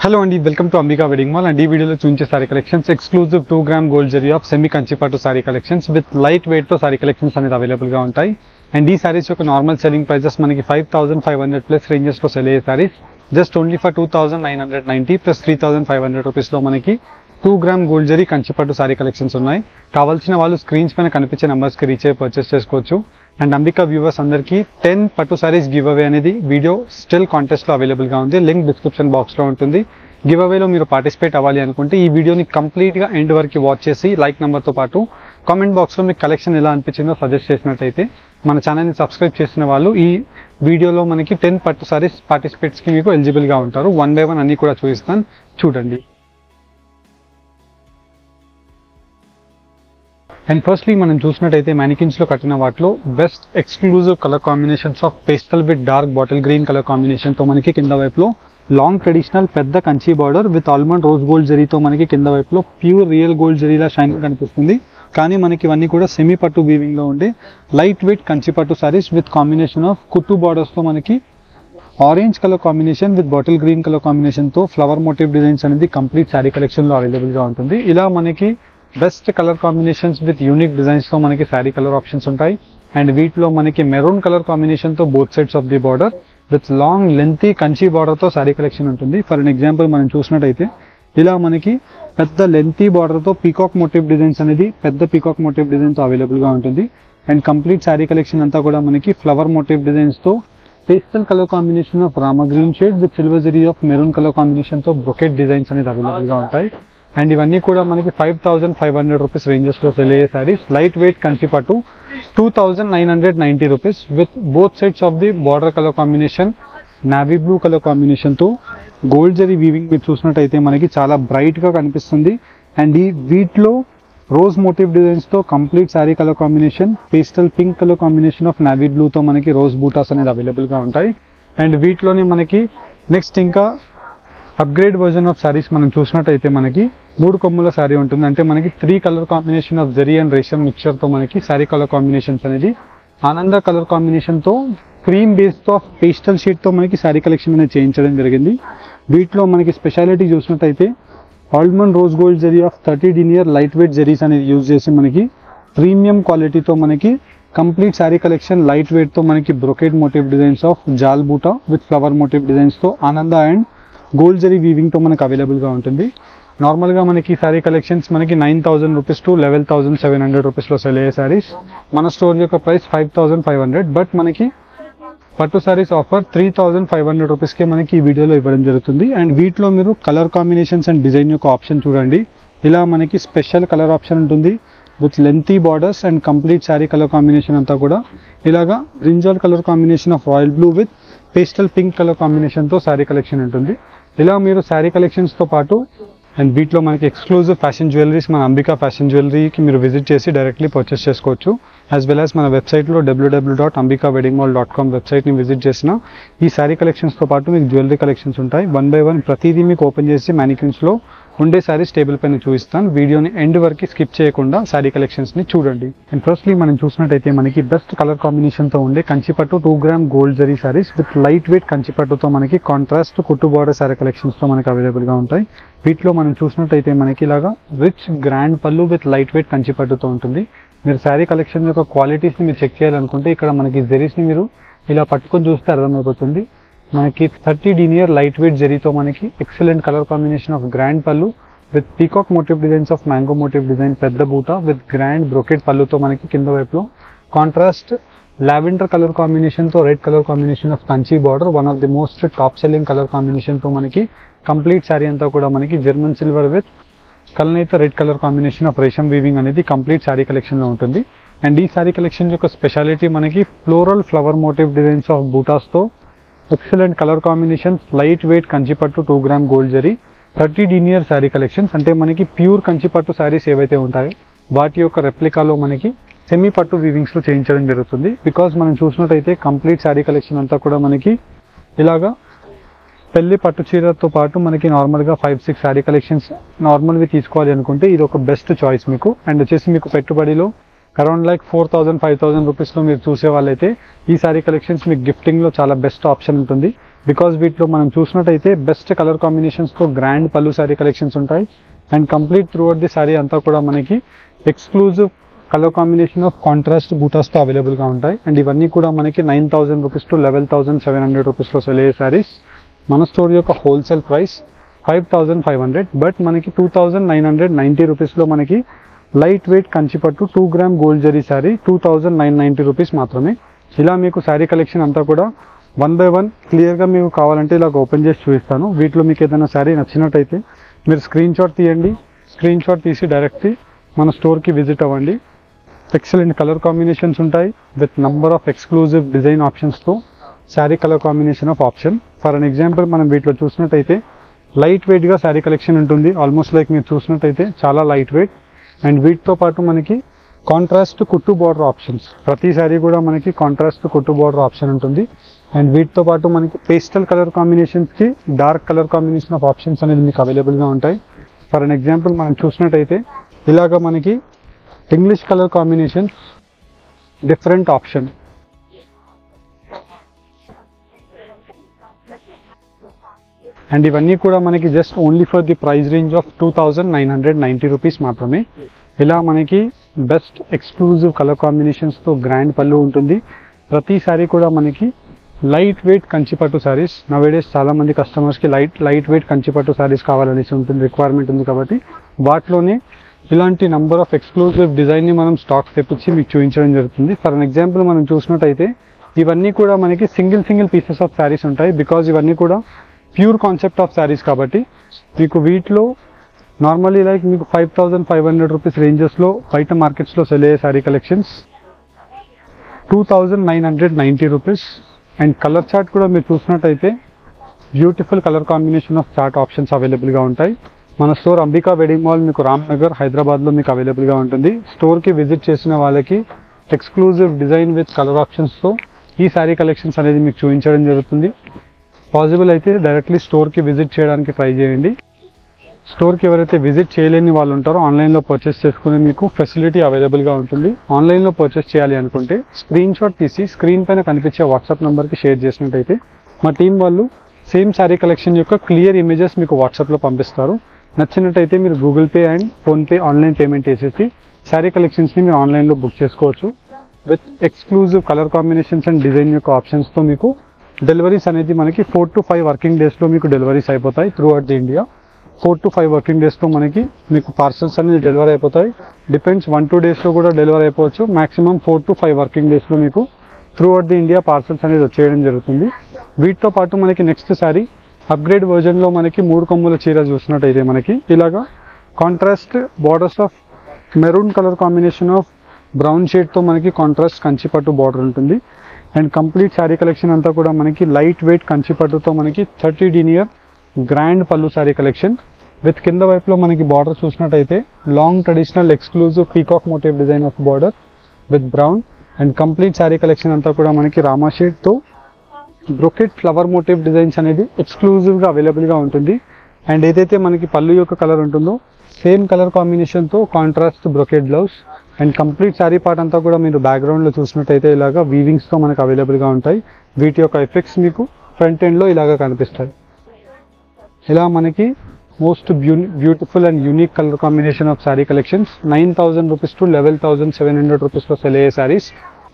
Hello and welcome to Ambika Wedding Mall and ఈ వీడియోలో చూపించే sorry collections exclusive 2 gram gold zari of semi Kanchipattu sorry collections with light weight తో sorry collections అనేది available గా ఉంటాయి. And ఈ సారీస్ యొక్క నార్మల్ సెల్లింగ్ ప్రైసెస్ మనకి 5500 ప్లస్ రేంజెస్ లో సెల్ అయ్యే saris just only for 2990 plus 3500 rupees లో మనకి 2 గ్రామ్ గోల్డ్ జరీ కంచిపట్టు సారీ కలెక్షన్స్ ఉన్నాయి. కావాల్సిన వాళ్ళు స్క్రీన్స్ పైన కనిపించే నంబర్స్ కి రీచ్ అయ్యి పర్చేస్ చేసుకోవచ్చు. అండ్ అంబికా వ్యూవర్స్ అందరికి 10 పట్టు సారీస్ గివ్ అవే అనేది వీడియో స్టిల్ కాంటెస్ట్ లో అవైలబుల్ గా ఉంది. లింక్ డిస్క్రిప్షన్ బాక్స్ లో ఉంటుంది. గివ్ అవేలో మీరు పార్టిసిపేట్ అవ్వాలి అనుకుంటే ఈ వీడియోని కంప్లీట్ గా ఎండ్ వరకు వాచ్ చేసి లైక్ నెంబర్ తో పాటు కామెంట్ బాక్స్ లో మీకు కలెక్షన్ ఎలా అనిపించిందో సజెస్ట్ చేసినట్టయితే మన ఛానల్ ని సబ్స్క్రైబ్ చేసిన వాళ్ళు ఈ వీడియోలో మనకి 10 పట్టు సారీస్ పార్టిసిపేట్స్ కి మీకు ఎలిజిబుల్ గా ఉంటారు. 1 బై 1 అన్ని కూడా చూపిస్తాను, చూడండి. అండ్ ఫస్ట్లీ మనం చూసినట్టయితే మ్యానికిన్స్ లో కట్టిన వాటిలో best exclusive colour combinations of pastel with dark bottle green colour combination తో మనకి కింద వైపులో లాంగ్ ట్రెడిషనల్ పెద్ద Kanchi border with almond rose gold జరీతో మనకి కింద వైపులో ప్యూర్ రియల్ గోల్డ్ జరీలా షైనింగ్ కనిపిస్తుంది. కానీ మనకి ఇవన్నీ కూడా సెమీ పట్టు వీవింగ్ లో ఉండే లైట్ వెయిట్ కంచి పట్టు సారీస్ విత్ కాంబినేషన్ ఆఫ్ కుట్టు బార్డర్స్ తో మనకి orange colour combination with bottle green colour combination తో ఫ్లవర్ మోటివ్ డిజైన్స్ అనేది కంప్లీట్ సారీ కలెక్షన్ లో అవైలబుల్ గా ఉంటుంది. ఇలా మనకి best colour combinations with unique designs తో మనకి సారీ కలర్ ఆప్షన్స్ ఉంటాయి. అండ్ వీటిలో మనకి మెరూన్ కలర్ కాంబినేషన్ తో both sides of the border with long lengthy Kanchi border తో సారీ కలెక్షన్ ఉంటుంది. ఫర్ అన్ ఎగ్జాంపుల్ మనం చూసినట్టయితే ఇలా మనకి పెద్ద లెంతీ బార్డర్ తో పీకాక్ మోటివ్ డిజైన్స్ అనేది పెద్ద పీకాక్ మోటివ్ డిజైన్ తో అవైలబుల్ గా ఉంటుంది. అండ్ కంప్లీట్ సారీ కలెక్షన్ అంతా కూడా మనకి ఫ్లవర్ మోటివ్ డిజైన్స్ తో pastel colour combination of Rama green shade with silver zari of maroon colour combination తో బ్రొకెట్ డిజైన్స్ అనేది అవైలబుల్ గా ఉంటాయి. అండ్ ఇవన్నీ కూడా మనకి 5500 రూపీస్ రేంజెస్ లో సెల్ అయ్యే సారీస్ లైట్ వెయిట్ కంచి పట్టు 2990 rupees with both sides of the border colour combination navy blue colour combination తో గోల్డ్ జరీ వీవింగ్ మీరు చూసినట్టయితే మనకి చాలా బ్రైట్ గా కనిపిస్తుంది. అండ్ ఈ వీటిలో రోజ్ మోటివ్ డిజైన్స్ తో complete sorry colour combination pastel pink colour combination of navy blue తో మనకి రోజ్ బూటాస్ అనేది అవైలబుల్ గా ఉంటాయి. అండ్ వీటిలోనే మనకి నెక్స్ట్ ఇంకా అప్గ్రేడ్ వర్జన్ ఆఫ్ సారీస్ మనం చూసినట్టయితే మనకి 3 కొమ్ముల సారీ ఉంటుంది. అంటే మనకి 3 colour combination of zari and resham mixture తో మనకి సారీ కలర్ కాంబినేషన్స్ అనేది ఆనంద కలర్ కాంబినేషన్ తో క్రీమ్ బేస్ తో పేస్టల్ షీట్ తో మనకి సారీ కలెక్షన్ అనేది చేయించడం జరిగింది. వీటిలో మనకి స్పెషాలిటీ చూసినట్టయితే almond rose gold zari of 30 denier light weight zaris అనేది యూజ్ చేసి మనకి ప్రీమియం క్వాలిటీతో మనకి complete sari collection light weight తో మనకి బ్రొకెట్ మోటివ్ డిజైన్స్ ఆఫ్ జాల్ బూటా విత్ ఫ్లవర్ మోటివ్ డిజైన్స్ తో ఆనంద అండ్ గోల్డ్ జరీ వీవింగ్ తో మనకి అవైలబుల్ గా ఉంటుంది. నార్మల్ గా మనకి సారీ కలెక్షన్స్ మనకి 9000 రూపీస్ టు 11700 రూపీస్ లో సెల్ అయ్యే సారీస్ మన స్టోర్ యొక్క ప్రైస్ 5500. బట్ మనకి పట్టు సారీస్ ఆఫర్ 3500 రూపీస్ కే మనకి ఈ వీడియోలో ఇవ్వడం జరుగుతుంది. అండ్ వీటిలో మీరు కలర్ కాంబినేషన్స్ అండ్ డిజైన్ యొక్క ఆప్షన్ చూడండి. ఇలా మనకి స్పెషల్ కలర్ ఆప్షన్ ఉంటుంది with lengthy borders and complete sorry colour combination అంతా కూడా ఇలాగా brinjal colour combination of royal blue with pastel pink colour combination తో సారీ కలెక్షన్ ఉంటుంది. ఇలా మీరు సారీ కలెక్షన్స్ తో పాటు అండ్ వీటిలో మనకి ఎక్స్క్లూజివ్ ఫ్యాషన్ జ్యువెలరీస్ మన అంబికా ఫ్యాషన్ జ్యువెలరీకి మీరు విజిట్ చేసి డైరెక్ట్లీ పర్చేస్ చేసుకోవచ్చు. యాజ్ వెల్ యాజ్ మన వెబ్సైట్లో www.ambikaweddingmall.com వెబ్సైట్ని విజిట్ చేసిన ఈ సారీ కలెక్షన్స్తో పాటు మీకు జ్యువెలరీ కలెక్షన్స్ ఉంటాయి. 1 బై 1 ప్రతిదీ మీకు ఓపెన్ చేసి మ్యానిక్యూన్స్లో ఉండే సారీస్ టేబుల్ పైన చూపిస్తాను. వీడియోని ఎండ్ వరకు స్కిప్ చేయకుండా సారీ కలెక్షన్స్ ని చూడండి. అండ్ ఫస్ట్లీ మనం చూసినట్టయితే మనకి బెస్ట్ కలర్ కాంబినేషన్ తో ఉండే కంచిపట్టు 2 gram gold zari saris with light weight కంచిపట్టుతో మనకి కాంట్రాస్ట్ కుట్టు బార్డర్ సారీ కలెక్షన్స్ తో మనకి అవైలబుల్ గా ఉంటాయి. వీటిలో మనం చూసినట్టయితే మనకి ఇలాగా rich grand pallu with light weight కంచిపట్టుతో ఉంటుంది. మీరు శారీ కలెక్షన్ యొక్క క్వాలిటీస్ ని మీరు చెక్ చేయాలనుకుంటే ఇక్కడ మనకి జరీస్ ని మీరు ఇలా పట్టుకొని చూస్తే అర్థమైపోతుంది. మనకి 30 డినియర్ లైట్ వెయిట్ జరీతో మనకి excellent colour combination of grand pallu with peacock motif designs of mango motif design పెద్ద బూట విత్ గ్రాండ్ బ్రొకెట్ పళ్ళుతో మనకి కింద వైపులో కాంట్రాస్ట్ లావెండర్ కలర్ కాంబినేషన్ తో red colour combination of Kanchi border one of the most top selling colour combination తో మనకి complete sari అంతా కూడా మనకి జర్మన్ సిల్వర్ విత్ కల్నేత red colour combination of resham weaving అనేది కంప్లీట్ శారీ కలెక్షన్ లో ఉంటుంది. అండ్ ఈ శారీ కలెక్షన్ యొక్క స్పెషాలిటీ మనకి floral flower motif designs of బూటాస్ తో excellent colour combinations light weight కంచిపట్టు 2 gram gold zari 30 denier sari collections. అంటే మనకి ప్యూర్ కంచిపట్టు శారీస్ ఏవైతే ఉంటాయో వాటి యొక్క రెప్లికాలో మనకి సెమీ పట్టు వీవింగ్స్ లో చేయించడం జరుగుతుంది. బికాస్ మనం చూసినట్టయితే కంప్లీట్ శారీ కలెక్షన్ అంతా కూడా మనకి ఇలాగా పెళ్లి పట్టు చీరతో పాటు మనకి నార్మల్ గా 5-6 శారీ కలెక్షన్స్ నార్మల్ వి తీసుకోవాలి అనుకుంటే ఇది ఒక బెస్ట్ చాయిస్ మీకు. అండ్ వచ్చేసి మీకు పెట్టుబడిలో అరౌండ్ లైక్ 4000-5000 రూపీస్ లో మీరు చూసే వాళ్ళైతే ఈ సారీ కలెక్షన్స్ మీకు గిఫ్టింగ్ లో చాలా బెస్ట్ ఆప్షన్ ఉంటుంది. బికాజ్ వీటిలో మనం చూసినట్టయితే బెస్ట్ కలర్ కాంబినేషన్స్తో గ్రాండ్ పళ్ళు శారీ కలెక్షన్స్ ఉంటాయి. And complete throughout the sari అంతా కూడా మనకి exclusive colour combination of contrast బూటాస్తో అవైలబుల్గా ఉంటాయి. అండ్ ఇవన్నీ కూడా మనకి 9,000 రూపీస్ టు 11,700 రూపీస్లో సెల్ అయ్యే శారీస్. మన స్టోర్ యొక్క హోల్సేల్ ప్రైస్ 5,500, బట్ మనకి 2,990 రూపీస్లో మనకి లైట్ వెయిట్ కంచిపట్టు 2 gram gold zari sari 2,990 rupees మాత్రమే. ఇలా మీకు శారీ కలెక్షన్ అంతా కూడా 1 by 1 క్లియర్గా మీకు కావాలంటే ఇలా ఓపెన్ చేసి చూపిస్తాను. వీటిలో మీకు ఏదైనా శారీ నచ్చినట్టయితే మీరు స్క్రీన్ షాట్ తీయండి. స్క్రీన్ షాట్ తీసి డైరెక్ట్లీ మన స్టోర్కి విజిట్ అవ్వండి. ఎక్సలెంట్ కలర్ కాంబినేషన్స్ ఉంటాయి with number of exclusive design ఆప్షన్స్తో sari colour combination of option. For an example మనం వీటిలో చూసినట్టయితే లైట్ వెయిట్గా శారీ కలెక్షన్ ఉంటుంది. ఆల్మోస్ట్ లైక్ మీరు చూసినట్టయితే చాలా లైట్ వెయిట్. అండ్ వీటితో పాటు మనకి కాంట్రాస్ట్ కుట్టు బార్డర్ ఆప్షన్స్, ప్రతి శారీ కూడా మనకి కాంట్రాస్ట్ కుట్టు బార్డర్ ఆప్షన్ ఉంటుంది. అండ్ వీటితో పాటు మనకి పేస్టల్ కలర్ కాంబినేషన్స్కి dark colour combination of options అనేది మీకు అవైలబుల్గా ఉంటాయి. ఫర్ అన్ ఎగ్జాంపుల్ మనం చూసినట్టయితే ఇలాగ మనకి English colour combinations different option. And ఇవన్నీ కూడా మనకి just only for the price range of 2,990 rupees మాత్రమే. ఇలా మనకి బెస్ట్ ఎక్స్క్లూజివ్ కలర్ కాంబినేషన్స్తో గ్రాండ్ పళ్ళు ఉంటుంది. ప్రతి శారీ కూడా మనకి లైట్ వెయిట్ కంచిపట్టు శారీస్. నవేడేస్ చాలామంది కస్టమర్స్కి లైట్ వెయిట్ కంచిపట్టు శారీస్ కావాలనేసి ఉంటుంది, రిక్వైర్మెంట్ ఉంది. కాబట్టి వాటిలోనే ఇలాంటి నంబర్ ఆఫ్ ఎక్స్క్లూజివ్ డిజైన్ని మనం స్టాక్ తెప్పించి మీకు చూపించడం జరుగుతుంది. ఫర్ అన్ ఎగ్జాంపుల్ మనం చూసినట్టయితే ఇవన్నీ కూడా మనకి సింగిల్ పీసెస్ ఆఫ్ శారీస్ ఉంటాయి. బికాజ్ ఇవన్నీ కూడా ప్యూర్ కాన్సెప్ట్ ఆఫ్ శారీస్ కాబట్టి మీకు వీటిలో నార్మల్లీ లైక్ మీకు 5,500 రూపీస్ రేంజెస్లో బయట మార్కెట్స్లో సెల్ అయ్యే sari collections 2,990 rupees. And colour chart కూడా మీరు చూసినట్టయితే beautiful colour combination of chart options అవైలబుల్గా ఉంటాయి. మన స్టోర్ అంబికా వెడ్డింగ్ మాల్ మీకు రామ్నగర్ హైదరాబాద్లో మీకు అవైలబుల్గా ఉంటుంది. స్టోర్కి విజిట్ చేసిన వాళ్ళకి ఎక్స్క్లూజివ్ డిజైన్ విత్ కలర్ ఆప్షన్స్తో ఈ శారీ కలెక్షన్స్ అనేది మీకు చూపించడం జరుగుతుంది. పాసిబుల్ అయితే డైరెక్ట్లీ స్టోర్కి విజిట్ చేయడానికి ట్రై చేయండి. స్టోర్కి ఎవరైతే విజిట్ చేయలేని వాళ్ళు ఉంటారో ఆన్లైన్లో పర్చేస్ చేసుకునే మీకు ఫెసిలిటీ అవైలబుల్గా ఉంటుంది. ఆన్లైన్లో పర్చేస్ చేయాలి అనుకుంటే స్క్రీన్ షాట్ తీసి స్క్రీన్ పైన కనిపించే వాట్సాప్ నెంబర్కి షేర్ చేసినట్టయితే మా టీం వాళ్ళు సేమ్ శారీ కలెక్షన్ యొక్క క్లియర్ ఇమేజెస్ మీకు వాట్సాప్లో పంపిస్తారు. నచ్చినట్టయితే మీరు Google pay and PhonePe online payment వేసేసి శారీ కలెక్షన్స్ని మీరు ఆన్లైన్లో బుక్ చేసుకోవచ్చు. With exclusive colour combinations and design యొక్క ఆప్షన్స్తో మీకు డెలివరీస్ అనేది మనకి 4 to 5 వర్కింగ్ డేస్లో మీకు డెలివరీస్ అయిపోతాయి through out the India. 4 to 5 working డేస్లో మనకి మీకు పార్సల్స్ అనేది డెలివరీ అయిపోతాయి. డిపెండ్స్ 1-2 డేస్లో కూడా డెలివరీ అయిపోవచ్చు. మాక్సిమం 4 to 5 వర్కింగ్ డేస్లో మీకు through out the India parcels అనేది వచ్చేయడం జరుగుతుంది. వీటితో పాటు మనకి నెక్స్ట్ శారీ అప్గ్రేడ్ వర్జన్లో మనకి 3 కొమ్ముల చీర చూసినట్టయితే మనకి ఇలాగా contrast borders of maroon colour combination of brown షేడ్తో మనకి కాంట్రాస్ట్ కంచిపట్టు బార్డర్ ఉంటుంది. అండ్ కంప్లీట్ శారీ కలెక్షన్ అంతా కూడా మనకి లైట్ వెయిట్ కంచిపట్టుతో మనకి 30 denier grand pallu sari collection with కింద వైపులో మనకి బార్డర్ చూసినట్టయితే long traditional exclusive peacock motif design of border with brown. And complete sari collection అంతా కూడా మనకి రామా షేడ్తో బ్రొకెట్ ఫ్లవర్ మోటివ్ డిజైన్స్ అనేది ఎక్స్క్లూజివ్గా అవైలబుల్గా ఉంటుంది. అండ్ ఏదైతే మనకి పళ్ళు యొక్క కలర్ ఉంటుందో సేమ్ కలర్ కాంబినేషన్తో contrast brocade blouse. And complete sari part అంతా కూడా మీరు బ్యాక్గ్రౌండ్లో చూసినట్టయితే ఇలాగా వీవింగ్స్తో మనకు అవైలబుల్గా ఉంటాయి. వీటి యొక్క ఎఫెక్ట్స్ మీకు ఫ్రంట్ ఎండ్లో ఇలాగా కనిపిస్తాయి. ఇలా మనకి most beautiful and unique colour combination of sari collections 9,000 rupees to 11,700 రూపీస్లో సెల్ అయ్యే శారీస్.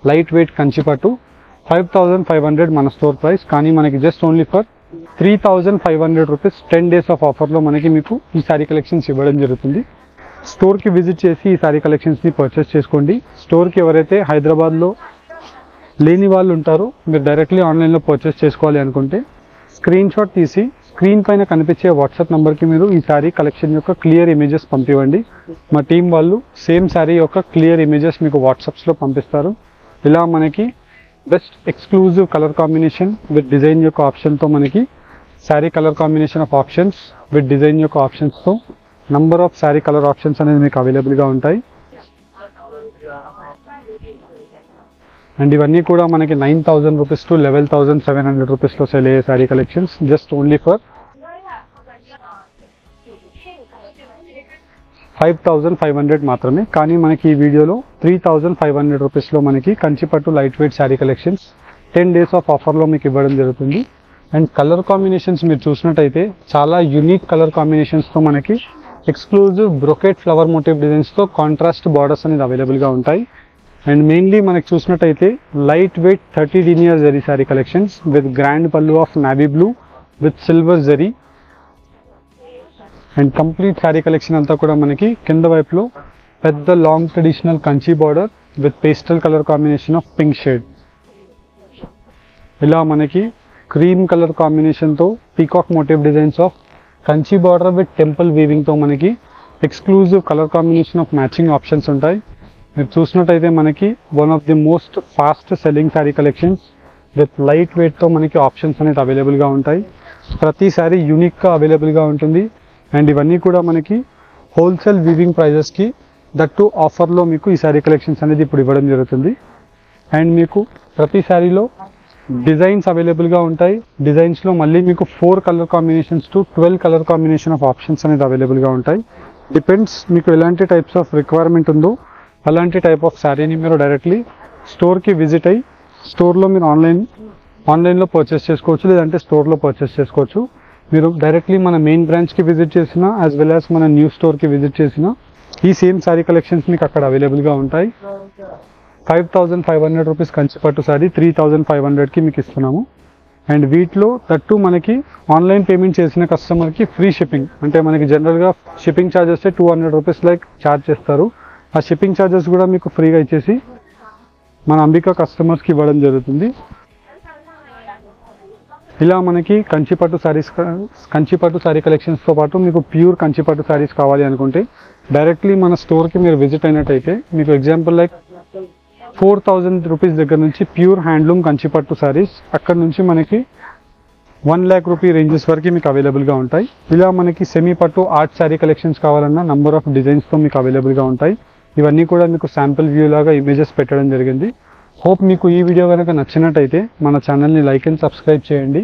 లైట్ వెయిట్ కంచిపట్టు 5,500 మన స్టోర్ ప్రైస్. కానీ మనకి just only for 3,500 rupees 10 days off ఆఫర్లో మనకి మీకు ఈ శారీ కలెక్షన్స్ ఇవ్వడం జరుగుతుంది. స్టోర్కి విజిట్ చేసి ఈ శారీ కలెక్షన్స్ని పర్చేస్ చేసుకోండి. స్టోర్కి ఎవరైతే హైదరాబాద్లో లేని వాళ్ళు ఉంటారో మీరు డైరెక్ట్లీ ఆన్లైన్లో పర్చేస్ చేసుకోవాలి అనుకుంటే స్క్రీన్ షాట్ తీసి స్క్రీన్ పైన కనిపించే వాట్సాప్ నెంబర్కి మీరు ఈ శారీ కలెక్షన్ యొక్క క్లియర్ ఇమేజెస్ పంపివ్వండి. మా టీం వాళ్ళు సేమ్ శారీ యొక్క క్లియర్ ఇమేజెస్ మీకు వాట్సాప్స్లో పంపిస్తారు. ఇలా మనకి best exclusive colour combination with design యొక్క ఆప్షన్తో మనకి sari colour combination of options with design యొక్క ఆప్షన్స్తో number of sari colour options అనేది మీకు అవైలబుల్గా ఉంటాయి. అండ్ ఇవన్నీ కూడా మనకి 9,000 రూపీస్ టు 11,700 రూపీస్లో సెల్ అయ్యే sari collections just only for 5,500 మాత్రమే. కానీ మనకి ఈ వీడియోలో 3,500 రూపీస్లో మనకి కంచిపట్టు light weight sari collections 10 days off ఆఫర్లో మీకు ఇవ్వడం జరుగుతుంది. అండ్ కలర్ కాంబినేషన్స్ మీరు చూసినట్టయితే చాలా యూనిక్ కలర్ కాంబినేషన్స్తో మనకి ఎక్స్క్లూజివ్ బ్రొకెట్ ఫ్లవర్ మోటివ్ డిజైన్స్తో కాంట్రాస్ట్ బార్డర్స్ అనేది అవైలబుల్గా ఉంటాయి. అండ్ మెయిన్లీ మనకి చూసినట్టయితే light weight 30 linear zari sari collections with grand pallu of navy blue with silver zari. And complete sari collection అంతా కూడా మనకి కింద వైపులో పెద్ద long traditional Kanchi border with pastel colour combination of pink shade. ఇలా మనకి క్రీమ్ కలర్ కాంబినేషన్తో peacock motif designs of Kanchi border with temple వీవింగ్తో మనకి exclusive colour combination of matching options ఉంటాయి. మీరు చూసినట్టయితే మనకి one of the most fast selling sari collections with light వెయిట్తో మనకి ఆప్షన్స్ అనేది అవైలబుల్గా ఉంటాయి. ప్రతి శారీ యూనిక్గా అవైలబుల్గా ఉంటుంది. అండ్ ఇవన్నీ కూడా మనకి హోల్సేల్ వీవింగ్ ప్రైజెస్కి దట్టు ఆఫర్లో మీకు ఈ శారీ కలెక్షన్స్ అనేది ఇప్పుడు ఇవ్వడం జరుగుతుంది. అండ్ మీకు ప్రతి శారీలో డిజైన్స్ అవైలబుల్గా ఉంటాయి. డిజైన్స్లో మళ్ళీ మీకు 4 colour combinations to 12 colour combination of options అనేది అవైలబుల్గా ఉంటాయి. డిపెండ్స్ మీకు ఎలాంటి టైప్స్ ఆఫ్ రిక్వైర్మెంట్ ఉందో అలాంటి టైప్ ఆఫ్ శారీని మీరు డైరెక్ట్లీ స్టోర్కి విజిట్ అయ్యి స్టోర్లో మీరు ఆన్లైన్లో పర్చేస్ చేసుకోవచ్చు, లేదంటే స్టోర్లో పర్చేస్ చేసుకోవచ్చు. మీరు డైరెక్ట్లీ మన మెయిన్ బ్రాంచ్కి విజిట్ చేసినా యాజ్ వెల్ యాజ్ మన న్యూ స్టోర్కి విజిట్ చేసినా ఈ సేమ్ శారీ కలెక్షన్స్ మీకు అక్కడ అవైలబుల్గా ఉంటాయి. 5,500 రూపీస్ కంచిపట్టు శారీ 3,500కి మీకు ఇస్తున్నాము. అండ్ వీటిలో తట్టు మనకి ఆన్లైన్ పేమెంట్ చేసిన కస్టమర్కి ఫ్రీ షిప్పింగ్, అంటే మనకి జనరల్గా షిప్పింగ్ ఛార్జెస్ 200 రూపీస్ ఛార్జ్ చేస్తారు. ఆ షిప్పింగ్ ఛార్జెస్ కూడా మీకు ఫ్రీగా ఇచ్చేసి మన అంబికా కస్టమర్స్కి ఇవ్వడం జరుగుతుంది. ఇలా మనకి కంచిపట్టు శారీ కలెక్షన్స్తో పాటు మీకు ప్యూర్ కంచిపట్టు శారీస్ కావాలి అనుకుంటే డైరెక్ట్లీ మన స్టోర్కి మీరు విజిట్ అయినట్టయితే మీకు ఎగ్జాంపుల్ 4,000 రూపీస్ దగ్గర నుంచి ప్యూర్ హ్యాండ్లూమ్ కంచిపట్టు శారీస్, అక్కడ నుంచి మనకి 1 lakh రూపీ రేంజెస్ వరకు మీకు అవైలబుల్గా ఉంటాయి. ఇలా మనకి సెమీ పట్టు ఆర్ట్ శారీ కలెక్షన్స్ కావాలన్నా నంబర్ ఆఫ్ డిజైన్స్తో మీకు అవైలబుల్గా ఉంటాయి. ఇవన్నీ కూడా మీకు శాంపిల్ వ్యూ లాగా ఇమేజెస్ పెట్టడం జరిగింది. హోప్ మీకు ఈ వీడియో కనుక నచ్చినట్టయితే మన ఛానల్ని లైక్ అండ్ సబ్స్క్రైబ్ చేయండి.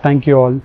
Thank you all.